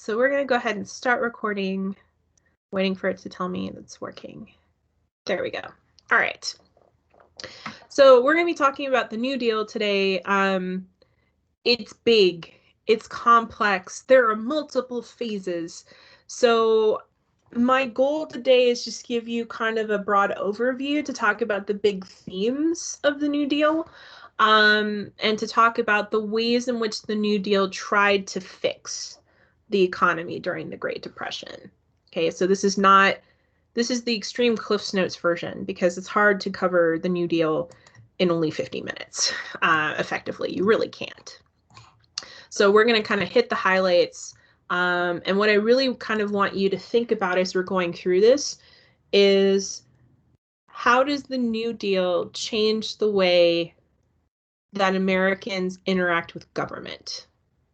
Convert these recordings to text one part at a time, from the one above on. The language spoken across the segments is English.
So we're going to go ahead and start recording, waiting for it to tell me it's working. There we go. All right. So we're going to be talking about the New Deal today. It's big, it's complex, there are multiple phases. So my goal today is just give you kind of a broad overview to talk about the big themes of the New Deal, and to talk about the ways in which the New Deal tried to fix the economy during the Great Depression. Okay, so this is the extreme Cliff's Notes version because it's hard to cover the New Deal in only 50 minutes effectively. You really can't. So we're going to kind of hit the highlights. And what I really kind of want you to think about as we're going through this is, how does the New Deal change the way that Americans interact with government?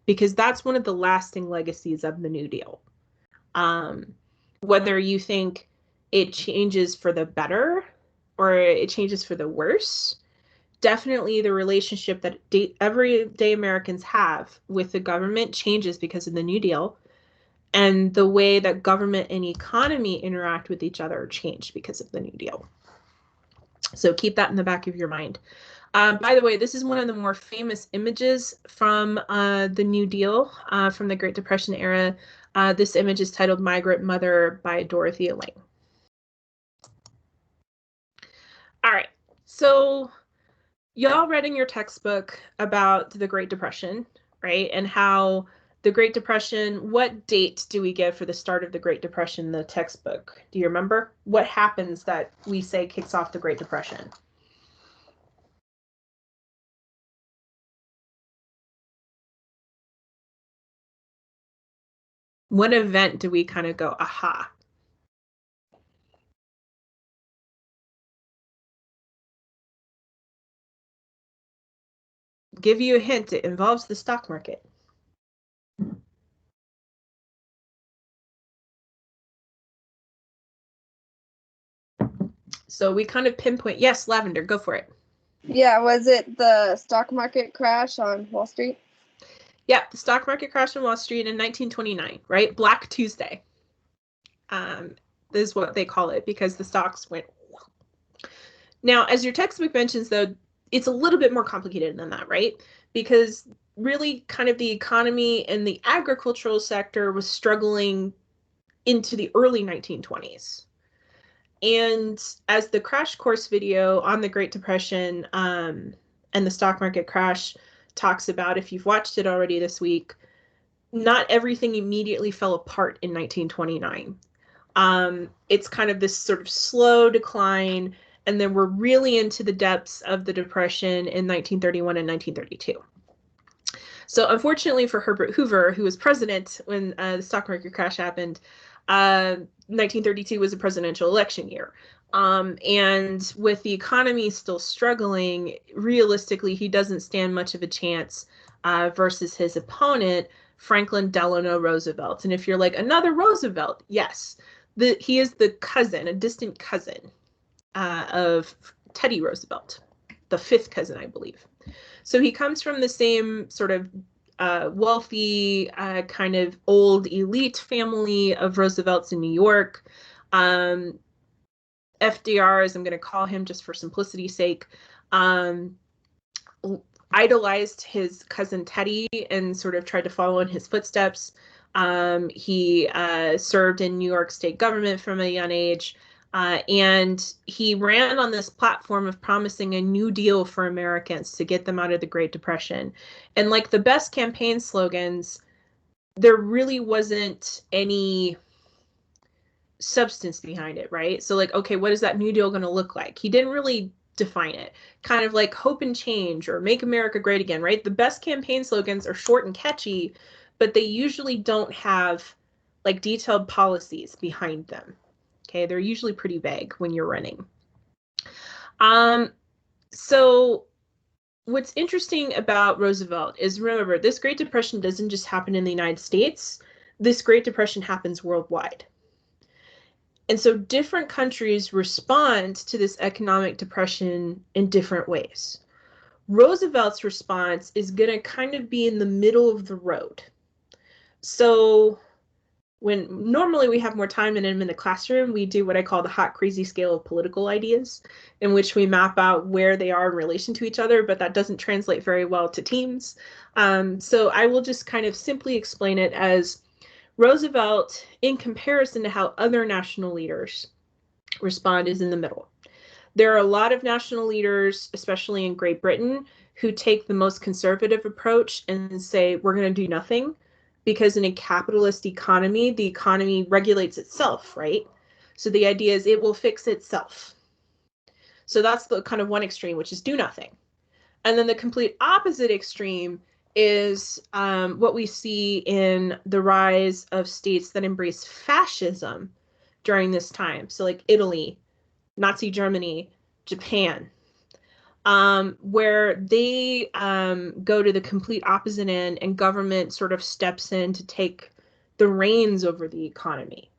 Because that's one of the lasting legacies of the New Deal. Whether you think it changes for the better or it changes for the worse, definitely the relationship that everyday Americans have with the government changes because of the New Deal, and the way that government and economy interact with each other changed because of the New Deal. So keep that in the back of your mind. By the way, this is one of the more famous images from the New Deal, from the Great Depression era. This image is titled "Migrant Mother" by Dorothea Lange. All right, so y'all read in your textbook about the Great Depression, right? And how the Great Depression, what date do we give for the start of the Great Depression in the textbook? Do you remember? What happens that we say kicks off the Great Depression? What event do we kind of go, aha? Give you a hint, it involves the stock market. So we kind of pinpoint, yes, Lavender, go for it. Yeah, was it the stock market crash on Wall Street? Yeah, the stock market crashed on Wall Street in 1929, right? Black Tuesday. Is what they call it because the stocks went. Now, as your textbook mentions, though, it's a little bit more complicated than that, right? Because really kind of the economy and the agricultural sector was struggling into the early 1920s. And as the crash course video on the Great Depression and the stock market crash talks about, if you've watched it already this week, not everything immediately fell apart in 1929. It's kind of this sort of slow decline, and then we're really into the depths of the Depression in 1931 and 1932. So unfortunately for Herbert Hoover, who was president when the stock market crash happened, 1932 was a presidential election year. And with the economy still struggling, realistically, he doesn't stand much of a chance versus his opponent, Franklin Delano Roosevelt. And if you're like, another Roosevelt, yes, he is the cousin, a distant cousin of Teddy Roosevelt, the fifth cousin, I believe. So he comes from the same sort of wealthy, kind of old elite family of Roosevelts in New York. FDR, as I'm going to call him just for simplicity's sake, idolized his cousin Teddy and sort of tried to follow in his footsteps. He served in New York state government from a young age. And he ran on this platform of promising a new deal for Americans to get them out of the Great Depression. And like the best campaign slogans, there really wasn't any substance behind it, right? So like, okay, what is that new deal going to look like? He didn't really define it. Kind of like hope and change or make America great again, right? The best campaign slogans are short and catchy, but they usually don't have like detailed policies behind them. Okay, they're usually pretty vague when you're running. So what's interesting about Roosevelt is, remember, this Great Depression doesn't just happen in the United States. This Great Depression happens worldwide. And so different countries respond to this economic depression in different ways. Roosevelt's response is going to kind of be in the middle of the road. So when normally we have more time in them in the classroom, we do what I call the hot, crazy scale of political ideas, in which we map out where they are in relation to each other, but that doesn't translate very well to teams. So I will just kind of simply explain it as Roosevelt, in comparison to how other national leaders respond, is in the middle. There are a lot of national leaders, especially in Great Britain, who take the most conservative approach and say, we're going to do nothing, because in a capitalist economy, the economy regulates itself, right? So the idea is it will fix itself. So that's the kind of one extreme, which is do nothing. And then the complete opposite extreme is what we see in the rise of states that embrace fascism during this time. So like Italy, Nazi Germany, Japan, where they go to the complete opposite end and government sort of steps in to take the reins over the economy.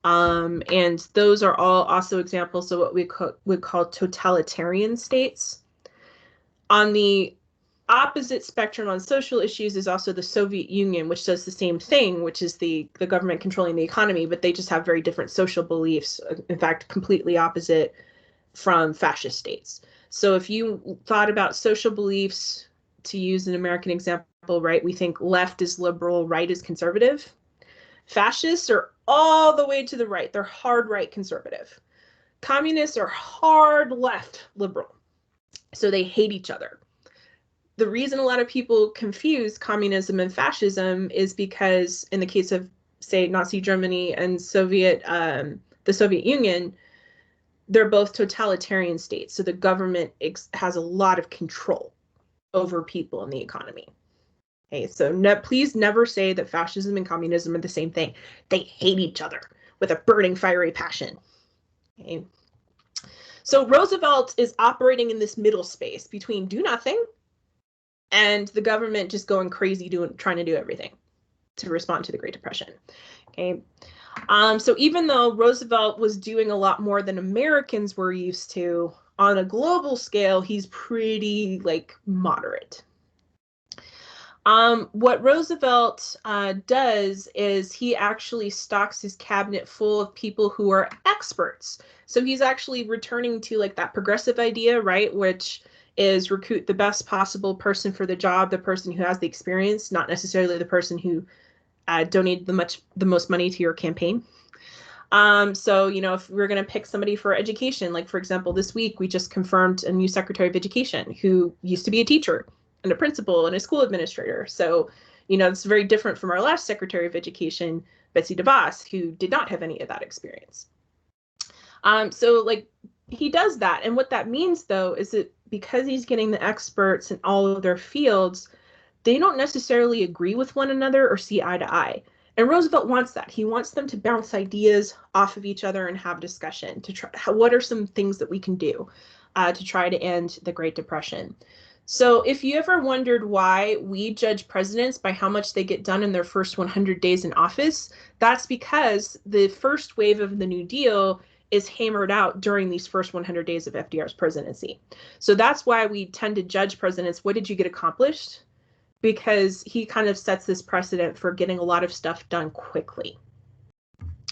And those are all also examples of what we would call totalitarian states. On the opposite spectrum on social issues is also the Soviet Union, which does the same thing, which is the government controlling the economy, but they just have very different social beliefs, in fact, completely opposite from fascist states. So if you thought about social beliefs, to use an American example, right, we think left is liberal, right is conservative. Fascists are all the way to the right. They're hard right conservative. Communists are hard left liberal. So they hate each other. The reason a lot of people confuse communism and fascism is because in the case of, say, Nazi Germany and the Soviet Union, they're both totalitarian states. So the government has a lot of control over people in the economy. Okay, so please never say that fascism and communism are the same thing. They hate each other with a burning, fiery passion. Okay. So Roosevelt is operating in this middle space between do nothing and the government just going crazy trying to do everything to respond to the Great Depression. Okay. So even though Roosevelt was doing a lot more than Americans were used to, on a global scale, he's pretty moderate. What Roosevelt does is he actually stocks his cabinet full of people who are experts. So he's actually returning to that progressive idea, right, which is recruit the best possible person for the job, the person who has the experience, not necessarily the person who donated the most money to your campaign. So, if we're going to pick somebody for education, like, for example, this week we just confirmed a new Secretary of Education who used to be a teacher and a principal and a school administrator. So, it's very different from our last Secretary of Education, Betsy DeVos, who did not have any of that experience. So he does that. And what that means, though, is that because he's getting the experts in all of their fields, they don't necessarily agree with one another or see eye to eye. And Roosevelt wants that. He wants them to bounce ideas off of each other and have discussion to try what are some things that we can do to try to end the Great Depression. So if you ever wondered why we judge presidents by how much they get done in their first 100 days in office, that's because the first wave of the New Deal is hammered out during these first 100 days of FDR's presidency. So that's why we tend to judge presidents. What did you get accomplished? Because he kind of sets this precedent for getting a lot of stuff done quickly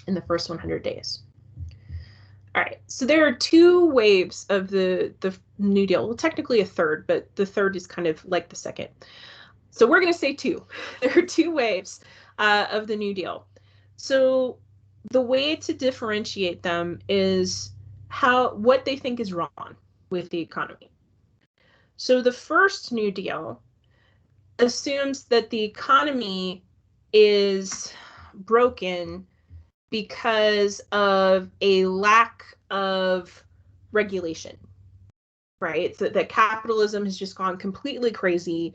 in the first 100 days. All right, so there are two waves of the New Deal. Well, technically a third, but the third is kind of like the second. So we're going to say two. There are two waves of the New Deal. So the way to differentiate them is what they think is wrong with the economy. So the first New Deal assumes that the economy is broken because of a lack of regulation, right? That capitalism has just gone completely crazy.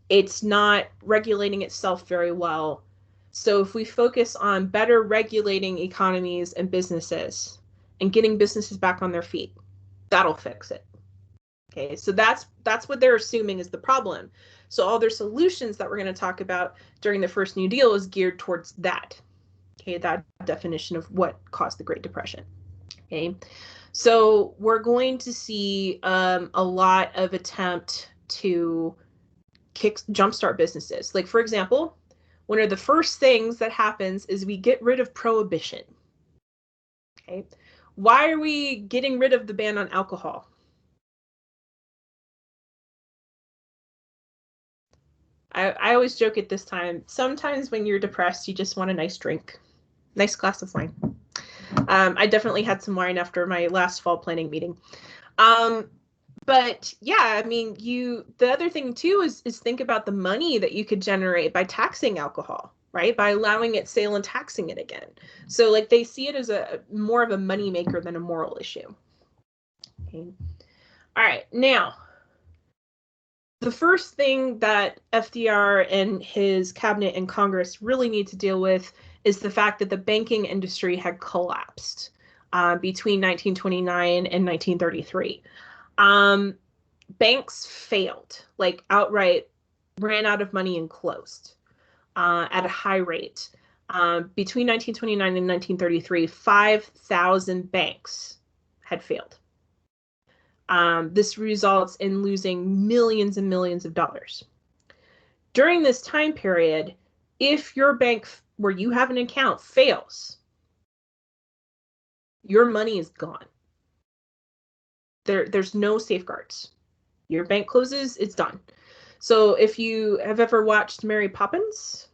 It's not regulating itself very well. So if we focus on better regulating economies and businesses and getting businesses back on their feet, that'll fix it. Okay, so that's what they're assuming is the problem. So all their solutions that we're going to talk about during the first New Deal is geared towards that. Okay, that definition of what caused the Great Depression. Okay, so we're going to see a lot of attempt to jumpstart businesses. Like, for example, one of the first things that happens is we get rid of prohibition. Okay. Why are we getting rid of the ban on alcohol? I always joke at this time, sometimes when you're depressed, you just want a nice drink, nice glass of wine. I definitely had some wine after my last fall planning meeting. But yeah, I mean, the other thing too is think about the money that you could generate by taxing alcohol, right? By allowing its sale and taxing it again. So like they see it as a more of a money maker than a moral issue. Okay. All right, now the first thing that FDR and his cabinet and Congress really need to deal with is the fact that the banking industry had collapsed between 1929 and 1933. Banks failed, like outright ran out of money and closed at a high rate. Between 1929 and 1933, 5,000 banks had failed. This results in losing millions and millions of dollars. During this time period, if your bank where you have an account fails, your money is gone. There's no safeguards. Your bank closes, it's done. So if you have ever watched Mary Poppins,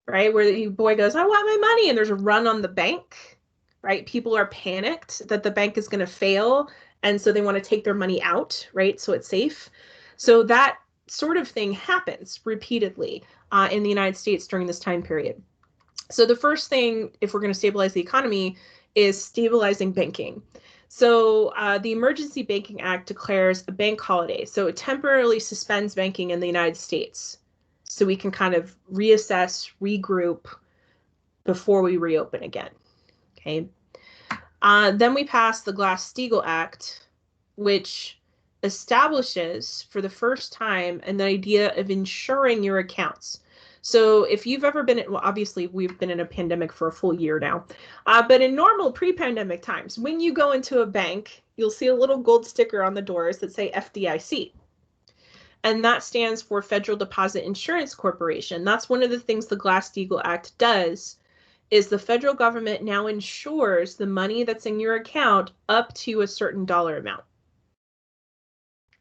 right, where the boy goes, I want my money, and there's a run on the bank, right? People are panicked that the bank is going to fail, and so they want to take their money out, right, so it's safe. So that sort of thing happens repeatedly in the United States during this time period. So the first thing, if we're going to stabilize the economy, is stabilizing banking. So the Emergency Banking Act declares a bank holiday. So it temporarily suspends banking in the United States so we can kind of reassess, regroup before we reopen again. Okay. Then we pass the Glass-Steagall Act, which establishes for the first time an idea of insuring your accounts. So if you've ever been, well, obviously we've been in a pandemic for a full year now, but in normal pre-pandemic times, when you go into a bank, you'll see a little gold sticker on the doors that say FDIC. And that stands for Federal Deposit Insurance Corporation. That's one of the things the Glass-Steagall Act does, is the federal government now insures the money that's in your account up to a certain dollar amount.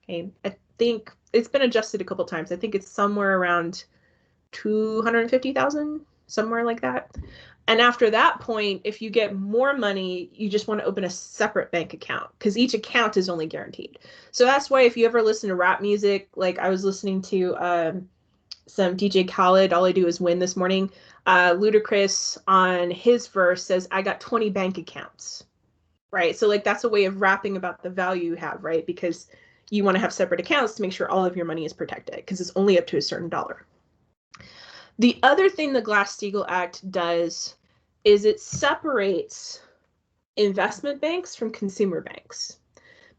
Okay, I think it's been adjusted a couple times. I think it's somewhere around 250,000, somewhere like that. And after that point, if you get more money, you just want to open a separate bank account because each account is only guaranteed. So that's why if you ever listen to rap music, like I was listening to some DJ Khaled, All I Do Is Win this morning, Ludacris on his verse says, I got 20 bank accounts, right? So like that's a way of rapping about the value you have, right? Because you want to have separate accounts to make sure all of your money is protected because it's only up to a certain dollar. The other thing the Glass-Steagall Act does is it separates investment banks from consumer banks.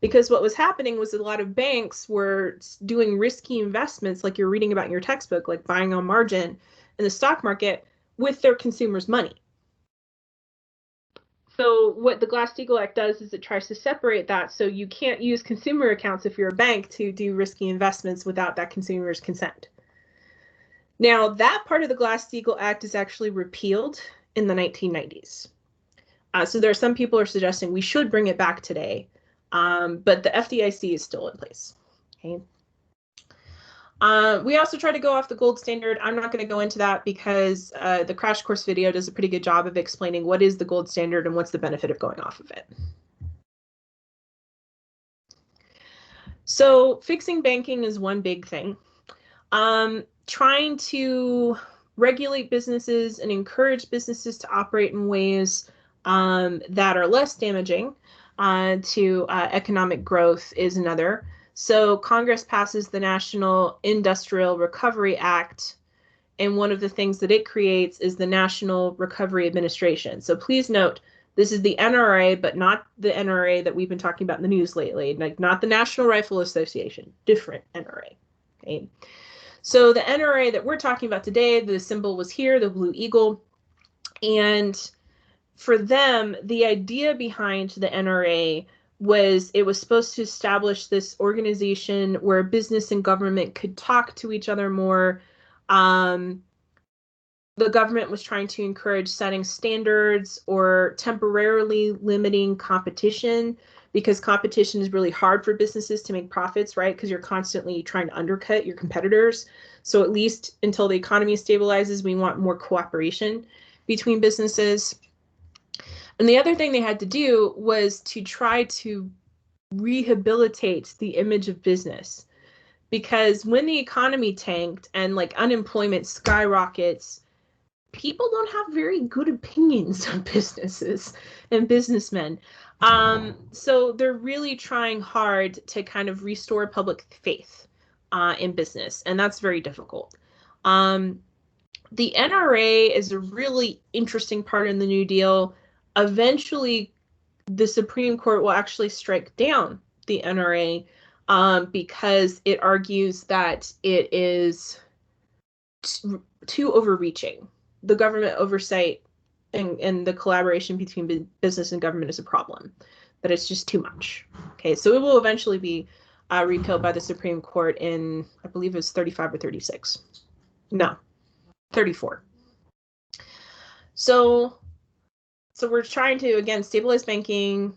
Because what was happening was a lot of banks were doing risky investments, like you're reading about in your textbook, like buying on margin in the stock market with their consumers' money. So what the Glass-Steagall Act does is it tries to separate that, so you can't use consumer accounts if you're a bank to do risky investments without that consumer's consent. Now, that part of the Glass-Steagall Act is actually repealed in the 1990s. So there are some people are suggesting we should bring it back today, but the FDIC is still in place. Okay. We also try to go off the gold standard. I'm not going to go into that because the crash course video does a pretty good job of explaining what is the gold standard and what's the benefit of going off of it. So fixing banking is one big thing. Trying to regulate businesses and encourage businesses to operate in ways that are less damaging to economic growth is another. So Congress passes the National Industrial Recovery Act, and one of the things that it creates is the National Recovery Administration. So please note, this is the NRA, but not the NRA that we've been talking about in the news lately, like not the National Rifle Association, different NRA. Okay. So the NRA that we're talking about today, the symbol was here, the Blue Eagle. And for them, the idea behind the NRA was it was supposed to establish this organization where business and government could talk to each other more, the government was trying to encourage setting standards or temporarily limiting competition, because competition is really hard for businesses to make profits, right? Because you're constantly trying to undercut your competitors. So at least until the economy stabilizes, we want more cooperation between businesses. And the other thing they had to do was to try to rehabilitate the image of business, because when the economy tanked and like unemployment skyrockets, people don't have very good opinions of businesses and businessmen. So they're really trying hard to kind of restore public faith in business, and that's very difficult. The NRA is a really interesting part in the New Deal. Eventually, the Supreme Court will actually strike down the NRA because it argues that it is too overreaching. The government oversight and the collaboration between business and government is a problem, that it's just too much. Okay, so it will eventually be repealed by the Supreme Court in, I believe it's 35 or 36. No, 34. So we're trying to, again, stabilize banking,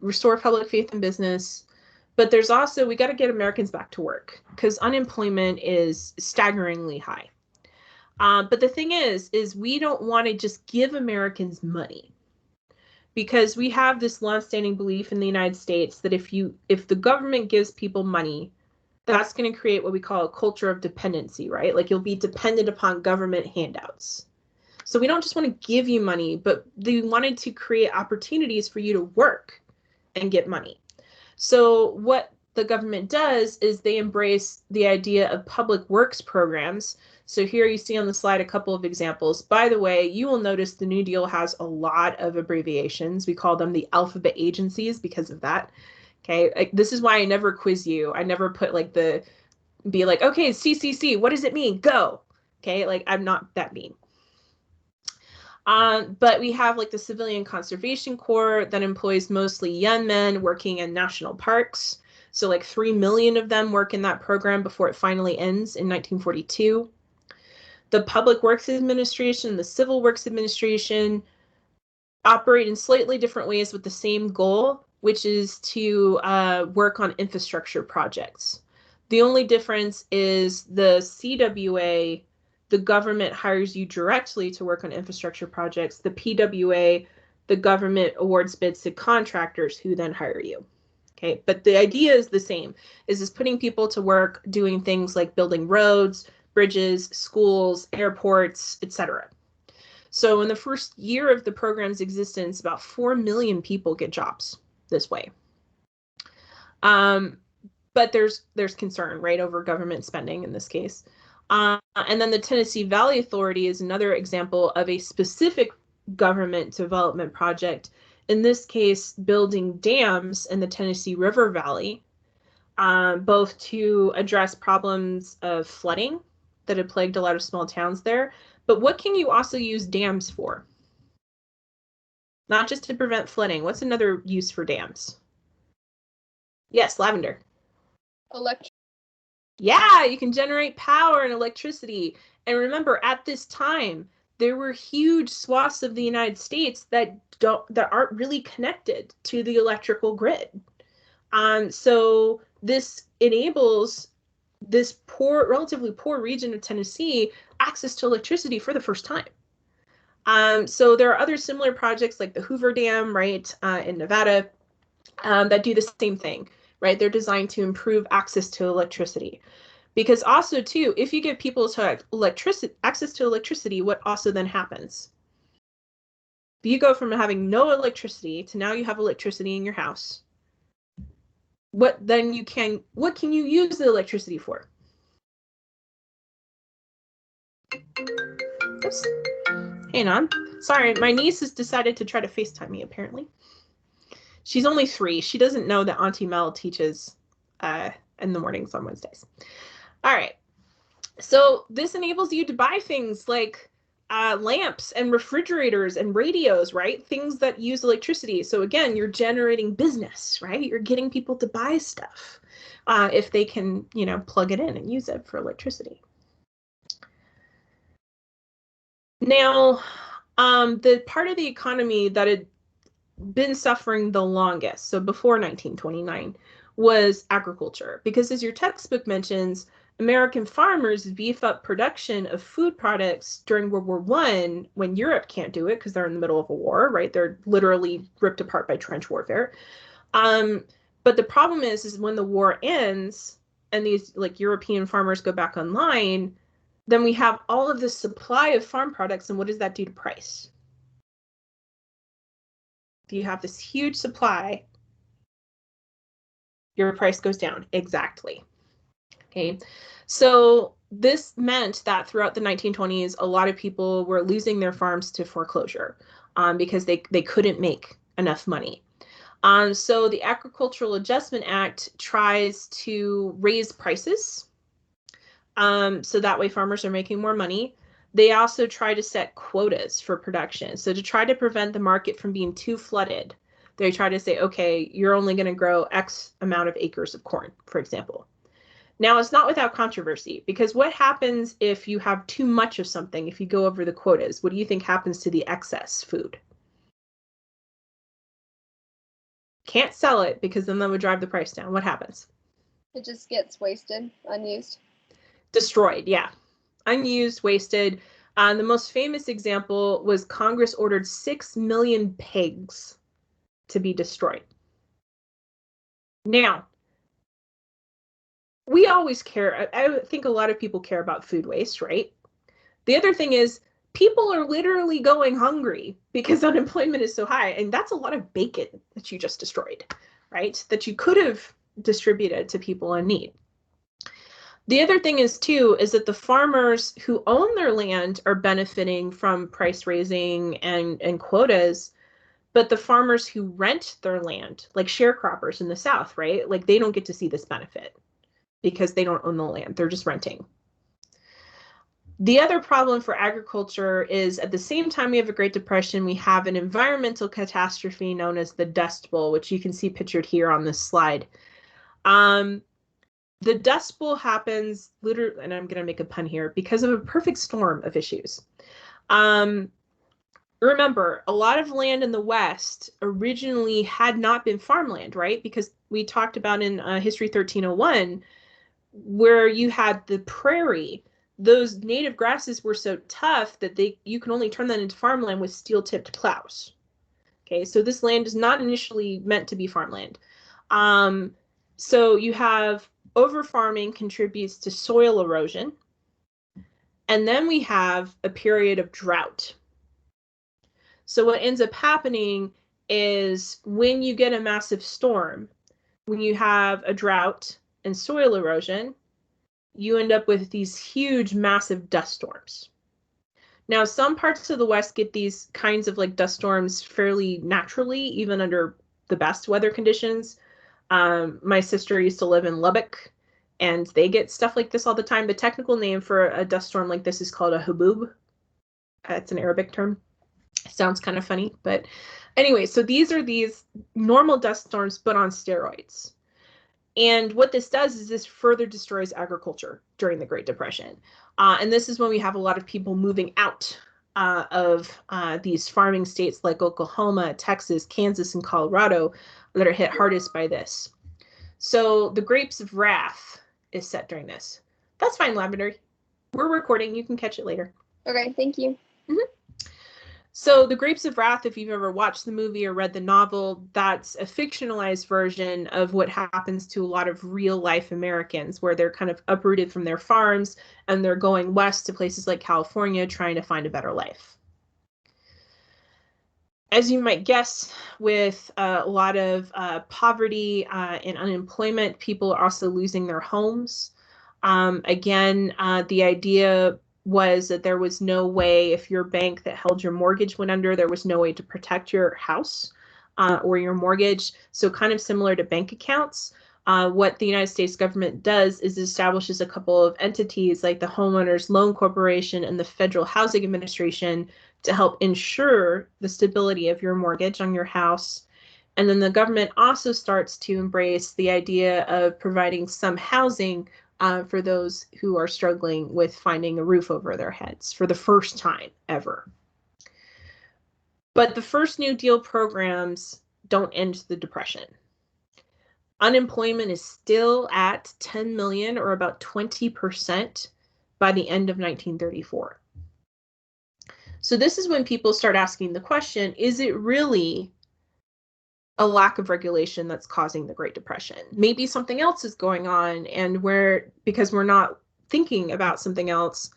restore public faith in business, but there's also, we got to get Americans back to work because unemployment is staggeringly high. But the thing is we don't want to just give Americans money, because we have this longstanding belief in the United States that if the government gives people money, that's going to create what we call a culture of dependency, right? Like you'll be dependent upon government handouts. So we don't just want to give you money, but they wanted to create opportunities for you to work and get money. So what the government does is they embrace the idea of public works programs. So here you see on the slide a couple of examples. By the way, you will notice the New Deal has a lot of abbreviations. We call them the alphabet agencies because of that. Okay, this is why I never quiz you. I never put like be like, okay, CCC, what does it mean? Go. Okay, like I'm not that mean. But we have like the Civilian Conservation Corps that employs mostly young men working in national parks. So like 3 million of them work in that program before it finally ends in 1942. The Public Works Administration, the Civil Works Administration operate in slightly different ways with the same goal, which is to work on infrastructure projects. The only difference is the CWA, the government hires you directly to work on infrastructure projects. The PWA, the government awards bids to contractors who then hire you. Okay, but the idea is the same, is putting people to work doing things like building roads, bridges, schools, airports, etc. So in the first year of the program's existence, about 4 million people get jobs this way. But there's concern, right, over government spending in this case. And then the Tennessee Valley Authority is another example of a specific government development project, in this case, building dams in the Tennessee River Valley, both to address problems of flooding that had plagued a lot of small towns there. But what can you also use dams for? Not just to prevent flooding. What's another use for dams? Yes, Lavender. Electric. Yeah, you can generate power and electricity. And remember, at this time, there were huge swaths of the United States that aren't really connected to the electrical grid. So this enables this relatively poor region of Tennessee access to electricity for the first time. So there are other similar projects like the Hoover Dam, right, in Nevada, that do the same thing, right? They're designed to improve access to electricity. Because also, too, if you give people to access to electricity, what also then happens? You go from having no electricity to now you have electricity in your house. What can you use the electricity for? Oops. Hang on. Sorry, my niece has decided to try to FaceTime me, apparently. She's only 3. She doesn't know that Auntie Mel teaches in the mornings on Wednesdays. All right. So this enables you to buy things like lamps and refrigerators and radios, right? Things that use electricity. So again, you're generating business, right? You're getting people to buy stuff if they can, plug it in and use it for electricity. Now, the part of the economy that had been suffering the longest, so before 1929, was agriculture. Because as your textbook mentions, American farmers beef up production of food products during World War I when Europe can't do it because they're in the middle of a war, right? They're literally ripped apart by trench warfare. But the problem is when the war ends and these like European farmers go back online, then we have all of this supply of farm products, and what does that do to price? If you have this huge supply, your price goes down. Exactly. Okay. So this meant that throughout the 1920s, a lot of people were losing their farms to foreclosure because they couldn't make enough money. So the Agricultural Adjustment Act tries to raise prices so that way farmers are making more money. They also try to set quotas for production. So to try to prevent the market from being too flooded, they try to say, okay, you're only going to grow X amount of acres of corn, for example. Now, it's not without controversy, because what happens if you have too much of something, if you go over the quotas? What do you think happens to the excess food? Can't sell it because then that would drive the price down. What happens? It just gets wasted, unused. Destroyed, yeah. Unused, wasted. The most famous example was Congress ordered 6 million pigs to be destroyed. Now, we always care. I think a lot of people care about food waste, right? The other thing is people are literally going hungry because unemployment is so high. And that's a lot of bacon that you just destroyed, right? That you could have distributed to people in need. The other thing is, too, is that the farmers who own their land are benefiting from price raising and quotas, but the farmers who rent their land, like sharecroppers in the South, right? Like they don't get to see this benefit because they don't own the land. They're just renting. The other problem for agriculture is at the same time we have a Great Depression, we have an environmental catastrophe known as the Dust Bowl, which you can see pictured here on this slide. The Dust Bowl happens literally, and I'm going to make a pun here, because of a perfect storm of issues. Remember, a lot of land in the West originally had not been farmland, right? Because we talked about in History 1301, where you had the prairie, those native grasses were so tough that you can only turn that into farmland with steel-tipped plows. Okay, so this land is not initially meant to be farmland. So you have over-farming contributes to soil erosion. And then we have a period of drought. So what ends up happening is when you get a massive storm, when you have a drought and soil erosion, you end up with these huge, massive dust storms. Now, some parts of the West get these kinds of like dust storms fairly naturally, even under the best weather conditions. My sister used to live in Lubbock, and they get stuff like this all the time. The technical name for a dust storm like this is called a hubub. It's an Arabic term. Sounds kind of funny, but anyway, so these are these normal dust storms, but on steroids. And what this does is this further destroys agriculture during the Great Depression. And this is when we have a lot of people moving out of these farming states like Oklahoma, Texas, Kansas, and Colorado that are hit hardest by this. So the Grapes of Wrath is set during this. That's fine, Lavender. We're recording. You can catch it later. Okay, thank you. Mm-hmm. So The Grapes of Wrath, if you've ever watched the movie or read the novel, that's a fictionalized version of what happens to a lot of real life Americans, where they're kind of uprooted from their farms and they're going west to places like California trying to find a better life. As you might guess, with a lot of poverty and unemployment, people are also losing their homes. Again, the idea was that there was no way, if your bank that held your mortgage went under, there was no way to protect your house or your mortgage. So kind of similar to bank accounts, what the United States government does is establishes a couple of entities like the Homeowners Loan Corporation and the Federal Housing Administration to help ensure the stability of your mortgage on your house. And then the government also starts to embrace the idea of providing some housing for those who are struggling with finding a roof over their heads for the first time ever. But the first New Deal programs don't end the Depression. Unemployment is still at 10 million, or about 20%, by the end of 1934. So this is when people start asking the question, is it really a lack of regulation that's causing the Great Depression? Maybe something else is going on, and because we're not thinking about something else,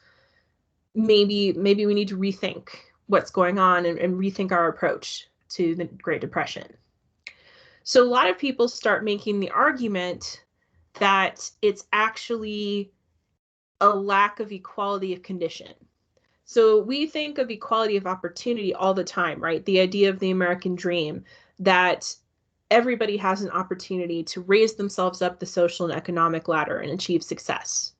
maybe we need to rethink what's going on and rethink our approach to the Great Depression. So a lot of people start making the argument that it's actually a lack of equality of condition. So we think of equality of opportunity all the time, right? The idea of the American dream, that everybody has an opportunity to raise themselves up the social and economic ladder and achieve success.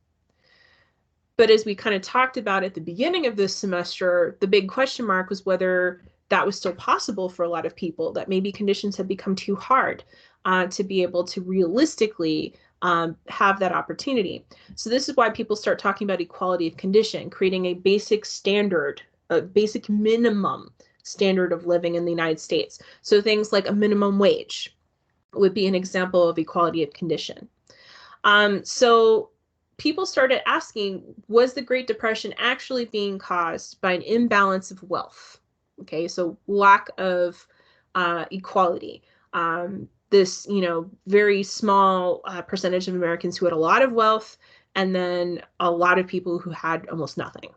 But as we kind of talked about at the beginning of this semester, the big question mark was whether that was still possible for a lot of people, that maybe conditions had become too hard to be able to realistically have that opportunity. So this is why people start talking about equality of condition, creating a basic standard, a basic minimum standard of living in the United States. So things like a minimum wage would be an example of equality of condition. So people started asking, was the Great Depression actually being caused by an imbalance of wealth? Okay, so lack of equality. This, very small percentage of Americans who had a lot of wealth, and then a lot of people who had almost nothing.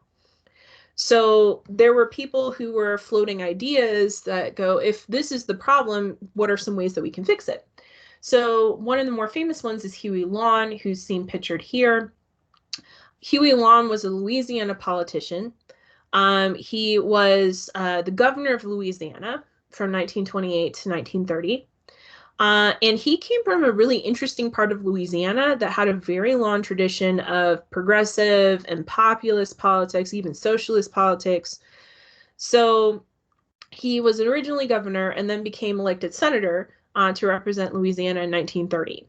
So there were people who were floating ideas that go, if this is the problem, what are some ways that we can fix it? So one of the more famous ones is Huey Long, who's seen pictured here. Huey Long was a Louisiana politician. He was the governor of Louisiana from 1928 to 1930. And he came from a really interesting part of Louisiana that had a very long tradition of progressive and populist politics, even socialist politics. So he was originally governor and then became elected senator to represent Louisiana in 1930.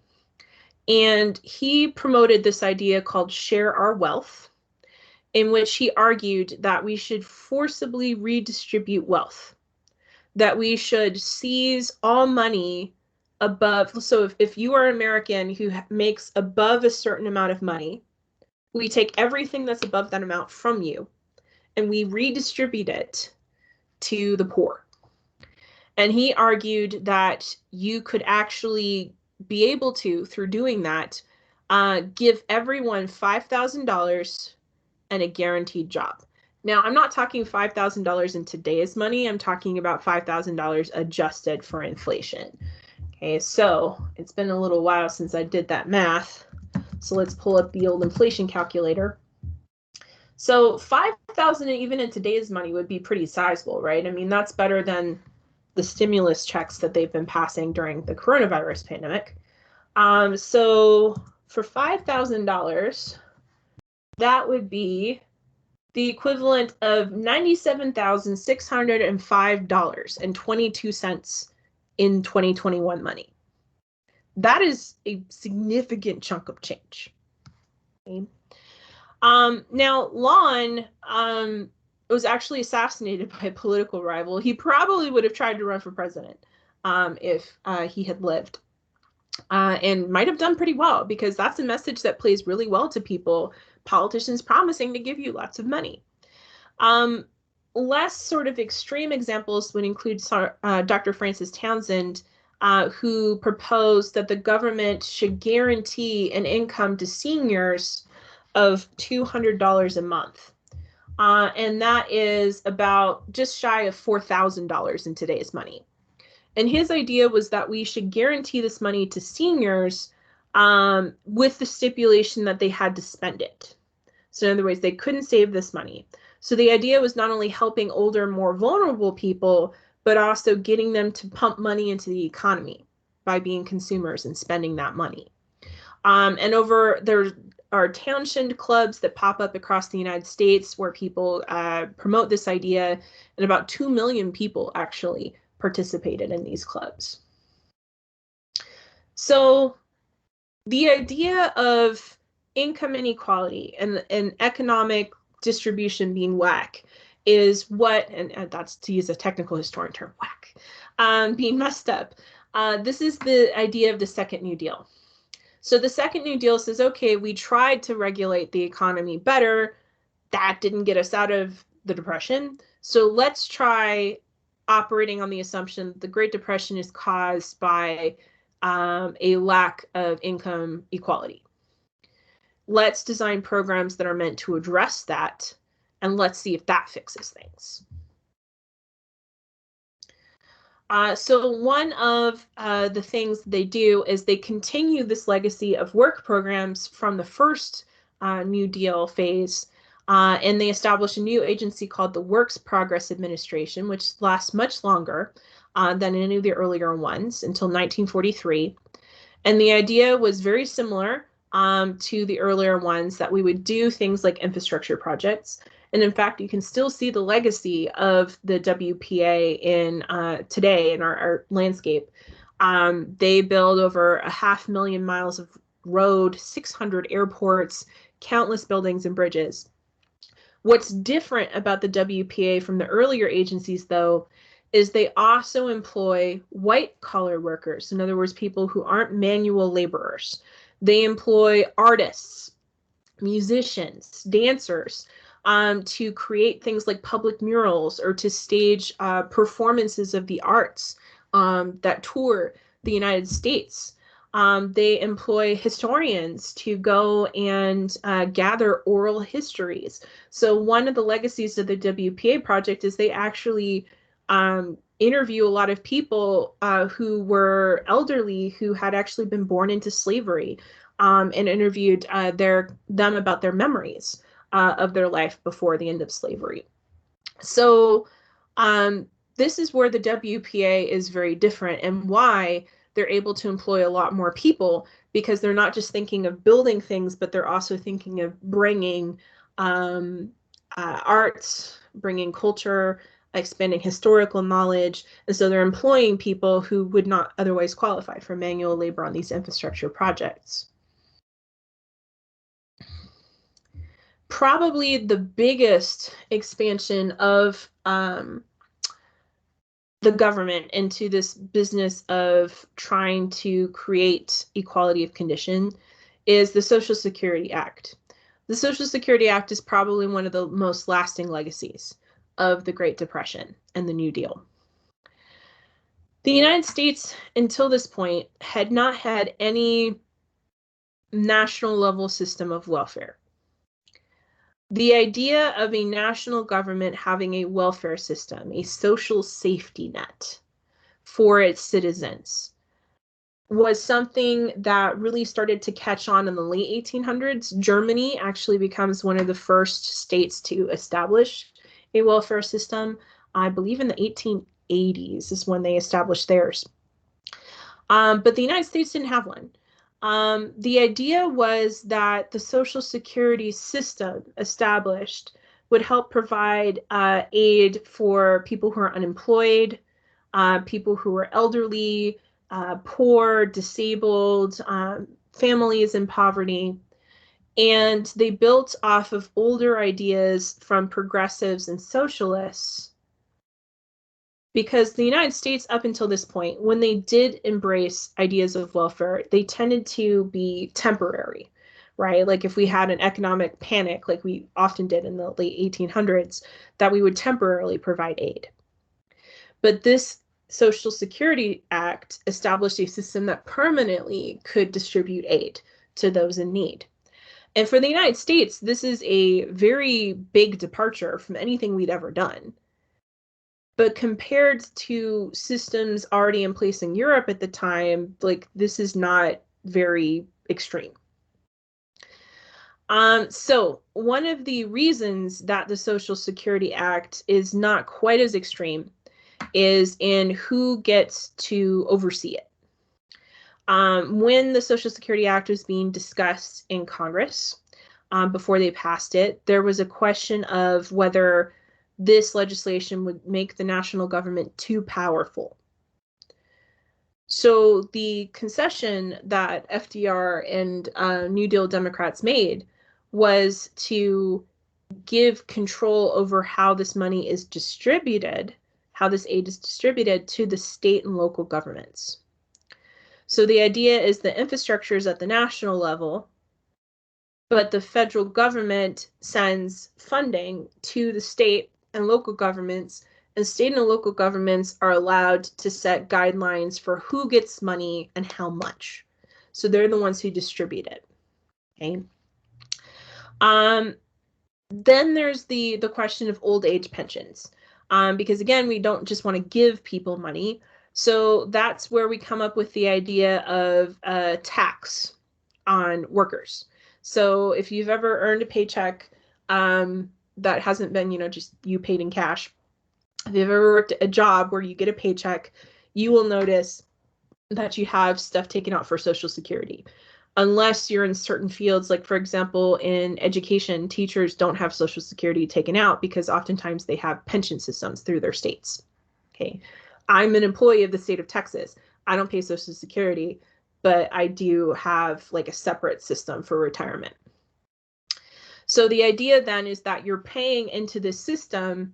And he promoted this idea called share our wealth, in which he argued that we should forcibly redistribute wealth, that we should seize all money above. So if you are an American who makes above a certain amount of money, we take everything that's above that amount from you and we redistribute it to the poor. And he argued that you could actually be able to, through doing that, give everyone $5,000 and a guaranteed job. Now, I'm not talking $5,000 in today's money. I'm talking about $5,000 adjusted for inflation. Okay, so it's been a little while since I did that math. So let's pull up the old inflation calculator. So 5,000 even in today's money would be pretty sizable, right? I mean, that's better than the stimulus checks that they've been passing during the coronavirus pandemic. So for $5,000, that would be the equivalent of $97,605.22 in 2021 money. That is a significant chunk of change. Okay. Now, Long was actually assassinated by a political rival. He probably would have tried to run for president if he had lived, and might have done pretty well, because that's a message that plays really well to people. Politicians promising to give you lots of money. Less sort of extreme examples would include Dr. Francis Townsend, who proposed that the government should guarantee an income to seniors of $200 a month. And that is about just shy of $4,000 in today's money. And his idea was that we should guarantee this money to seniors with the stipulation that they had to spend it. So in other words, they couldn't save this money. So the idea was not only helping older, more vulnerable people, but also getting them to pump money into the economy by being consumers and spending that money. And there are townshend clubs that pop up across the United States where people promote this idea, and about 2 million people actually participated in these clubs. So the idea of income inequality and economic distribution being whack is what, and that's to use a technical historian term, whack, being messed up. This is the idea of the Second New Deal. So the Second New Deal says, okay, we tried to regulate the economy better. That didn't get us out of the Depression. So let's try operating on the assumption that the Great Depression is caused by a lack of income equality. Let's design programs that are meant to address that, and let's see if that fixes things. So one of the things they do is they continue this legacy of work programs from the first New Deal phase, and they establish a new agency called the Works Progress Administration, which lasts much longer than any of the earlier ones until 1943. And the idea was very similar to the earlier ones, that we would do things like infrastructure projects. And in fact, you can still see the legacy of the WPA in today in our landscape. They build over 500,000 miles of road, 600 airports, countless buildings and bridges. What's different about the WPA from the earlier agencies, though, is they also employ white-collar workers. In other words, people who aren't manual laborers. They employ artists, musicians, dancers, to create things like public murals or to stage performances of the arts that tour the United States. They employ historians to go and gather oral histories. So one of the legacies of the WPA project is they actually interview a lot of people who were elderly, who had actually been born into slavery, and interviewed them about their memories of their life before the end of slavery. So this is where the WPA is very different, and why they're able to employ a lot more people, because they're not just thinking of building things, but they're also thinking of bringing arts, bringing culture, expanding historical knowledge. And so they're employing people who would not otherwise qualify for manual labor on these infrastructure projects. Probably the biggest expansion of the government into this business of trying to create equality of condition is the Social Security Act. The Social Security Act is probably one of the most lasting legacies of the Great Depression and the New Deal. The United States, until this point, had not had any national level system of welfare. The idea of a national government having a welfare system, a social safety net for its citizens, was something that really started to catch on in the late 1800s. Germany actually becomes one of the first states to establish a welfare system. I believe in the 1880s is when they established theirs. But the United States didn't have one. The idea was that the Social Security system established would help provide aid for people who are unemployed, people who are elderly, poor, disabled, families in poverty. And they built off of older ideas from progressives and socialists, because the United States, up until this point, when they did embrace ideas of welfare, they tended to be temporary, right? Like if we had an economic panic, like we often did in the late 1800s, that we would temporarily provide aid. But this Social Security Act established a system that permanently could distribute aid to those in need. And for the United States, this is a very big departure from anything we'd ever done. But compared to systems already in place in Europe at the time, like this is not very extreme. So one of the reasons that the Social Security Act is not quite as extreme is in who gets to oversee it. When the Social Security Act was being discussed in Congress, before they passed it, there was a question of whether this legislation would make the national government too powerful. So the concession that FDR and New Deal Democrats made was to give control over how this money is distributed, how this aid is distributed to the state and local governments. So the idea is the infrastructure is at the national level, but the federal government sends funding to the state and local governments, and state and local governments are allowed to set guidelines for who gets money and how much. So they're the ones who distribute it. Okay. Then there's the question of old age pensions, because again, we don't just want to give people money. So that's where we come up with the idea of a tax on workers. So if you've ever earned a paycheck that hasn't been, just you paid in cash, if you've ever worked a job where you get a paycheck, you will notice that you have stuff taken out for Social Security. Unless you're in certain fields, like for example, in education, teachers don't have Social Security taken out because oftentimes they have pension systems through their states. Okay. I'm an employee of the state of Texas. I don't pay Social Security, but I do have like a separate system for retirement. So the idea then is that you're paying into this system,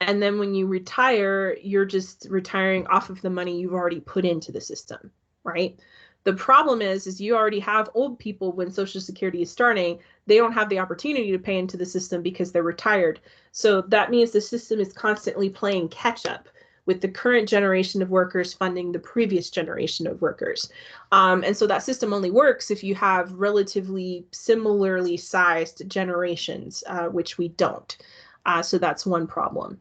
and then when you retire, you're just retiring off of the money you've already put into the system, right? The problem is you already have old people when Social Security is starting. They don't have the opportunity to pay into the system because they're retired. So that means the system is constantly playing catch up with the current generation of workers funding the previous generation of workers. And so that system only works if you have relatively similarly sized generations, which we don't. So that's one problem.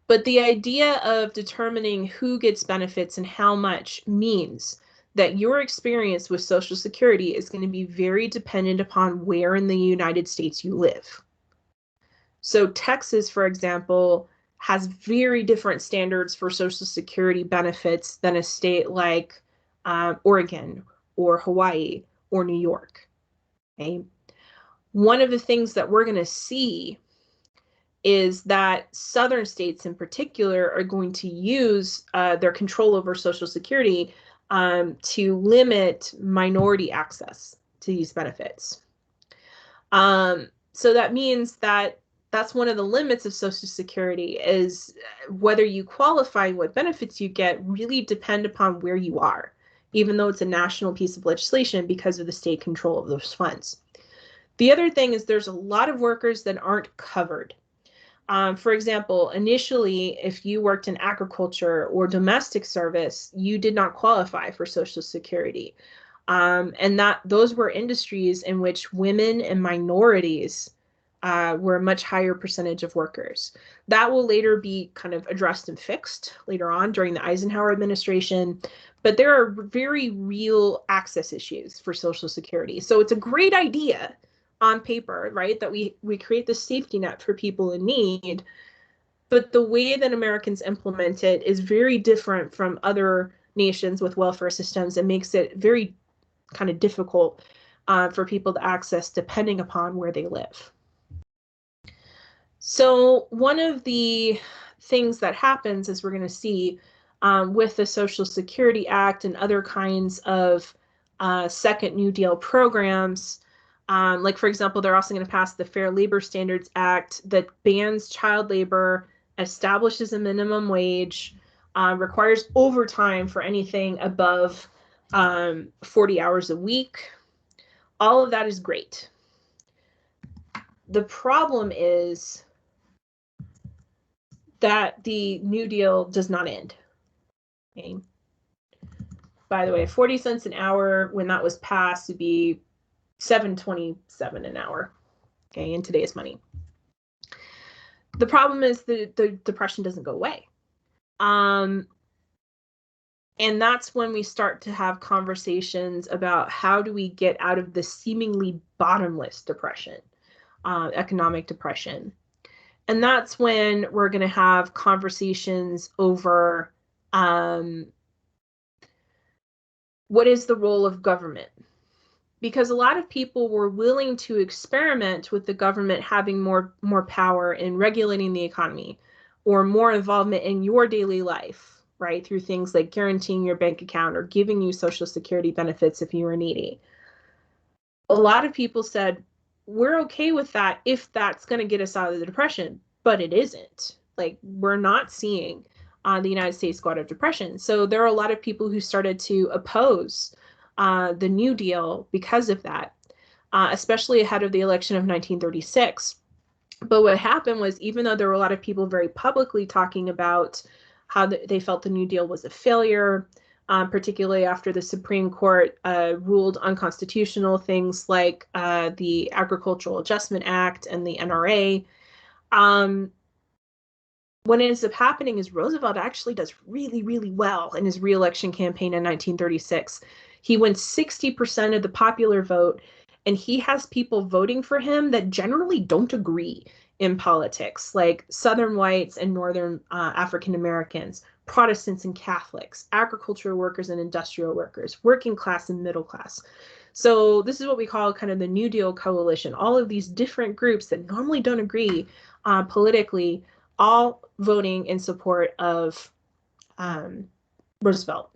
But the idea of determining who gets benefits and how much means that your experience with Social Security is going to be very dependent upon where in the United States you live. So Texas, for example, has very different standards for Social Security benefits than a state like Oregon or Hawaii or New York. Okay? One of the things that we're going to see is that southern states in particular are going to use their control over Social Security to limit minority access to these benefits. So that means that that's one of the limits of Social Security, is whether you qualify and what benefits you get really depend upon where you are, even though it's a national piece of legislation because of the state control of those funds. The other thing is there's a lot of workers that aren't covered. For example, initially, if you worked in agriculture or domestic service, you did not qualify for Social Security. And those were industries in which women and minorities were a much higher percentage of workers. That will later be kind of addressed and fixed later on during the Eisenhower administration. But there are very real access issues for Social Security. So it's a great idea on paper, right, that we create this safety net for people in need. But the way that Americans implement it is very different from other nations with welfare systems and makes it very kind of difficult for people to access depending upon where they live. So one of the things that happens, as we're going to see with the Social Security Act and other kinds of second New Deal programs, like for example, they're also going to pass the Fair Labor Standards Act that bans child labor, establishes a minimum wage, requires overtime for anything above 40 hours a week. All of that is great. The problem is that the New Deal does not end. Okay. By the way, 40 cents an hour when that was passed would be $7.27 an hour, okay, in today's money. The problem is the depression doesn't go away. And that's when we start to have conversations about how do we get out of the seemingly bottomless depression, economic depression. And that's when we're going to have conversations over what is the role of government? Because a lot of people were willing to experiment with the government having more power in regulating the economy or more involvement in your daily life, right? Through things like guaranteeing your bank account or giving you Social Security benefits if you were needy. A lot of people said, we're okay with that if that's going to get us out of the Depression, but it isn't. Like, we're not seeing the United States go out of depression. So there are a lot of people who started to oppose the New Deal because of that, especially ahead of the election of 1936. But what happened was, even though there were a lot of people very publicly talking about how they felt the New Deal was a failure, particularly after the Supreme Court ruled unconstitutional things like the Agricultural Adjustment Act and the NRA, what ends up happening is Roosevelt actually does really, really well in his reelection campaign in 1936. He wins 60% of the popular vote, and he has people voting for him that generally don't agree in politics, like Southern whites and Northern African Americans, Protestants and Catholics, agricultural workers and industrial workers, working class and middle class. So this is what we call kind of the New Deal coalition. All of these different groups that normally don't agree politically, all voting in support of Roosevelt.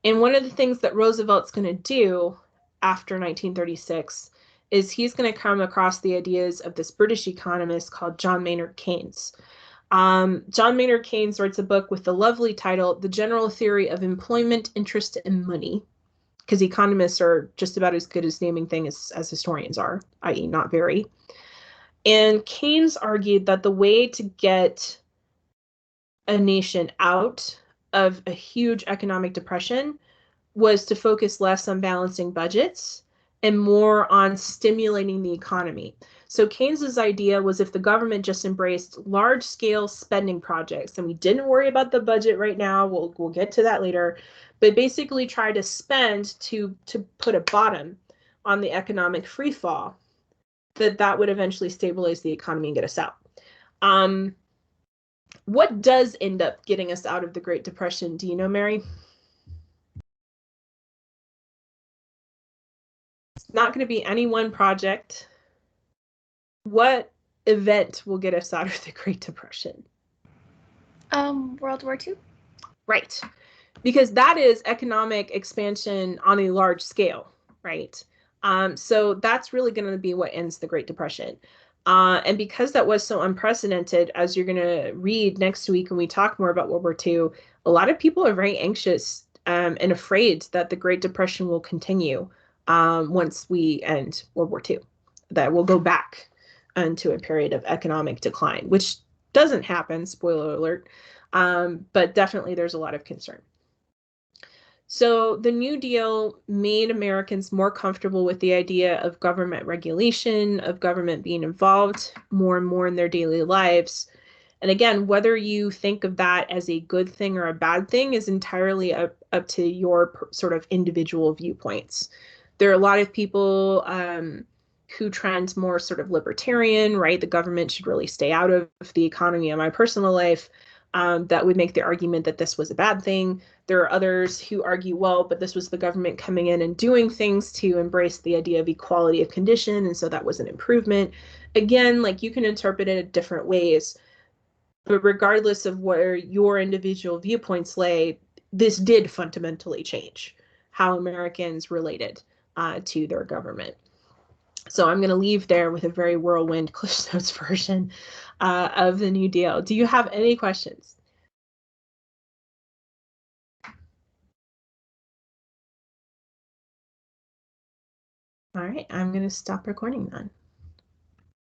And one of the things that Roosevelt's going to do after 1936 is he's going to come across the ideas of this British economist called John Maynard Keynes. John Maynard Keynes writes a book with the lovely title, The General Theory of Employment, Interest, and Money, because economists are just about as good as naming things as historians are, i.e. not very. And Keynes argued that the way to get a nation out of a huge economic depression was to focus less on balancing budgets and more on stimulating the economy. So Keynes's idea was, if the government just embraced large-scale spending projects, and we didn't worry about the budget right now, we'll get to that later, but basically try to spend to put a bottom on the economic free fall, that would eventually stabilize the economy and get us out. What does end up getting us out of the Great Depression? Do you know, Mary? It's not going to be any one project. What event will get us out of the Great Depression? World War II. Right. Because that is economic expansion on a large scale, right? So that's really going to be what ends the Great Depression. And because that was so unprecedented, as you're going to read next week when we talk more about World War II, a lot of people are very anxious and afraid that the Great Depression will continue once we end World War II, that we'll go back into a period of economic decline, which doesn't happen, spoiler alert, but definitely there's a lot of concern. So the New Deal made Americans more comfortable with the idea of government regulation, of government being involved more and more in their daily lives. And again, whether you think of that as a good thing or a bad thing is entirely up to your sort of individual viewpoints. There are a lot of people who trend more sort of libertarian, right? The government should really stay out of the economy and my personal life. That would make the argument that this was a bad thing. There are others who argue, well, but this was the government coming in and doing things to embrace the idea of equality of condition, and so that was an improvement. Again, like, you can interpret it in different ways, but regardless of where your individual viewpoints lay, this did fundamentally change how Americans related to their government. So I'm going to leave there with a very whirlwind CliffsNotes version of the New Deal. Do you have any questions? All right, I'm going to stop recording then.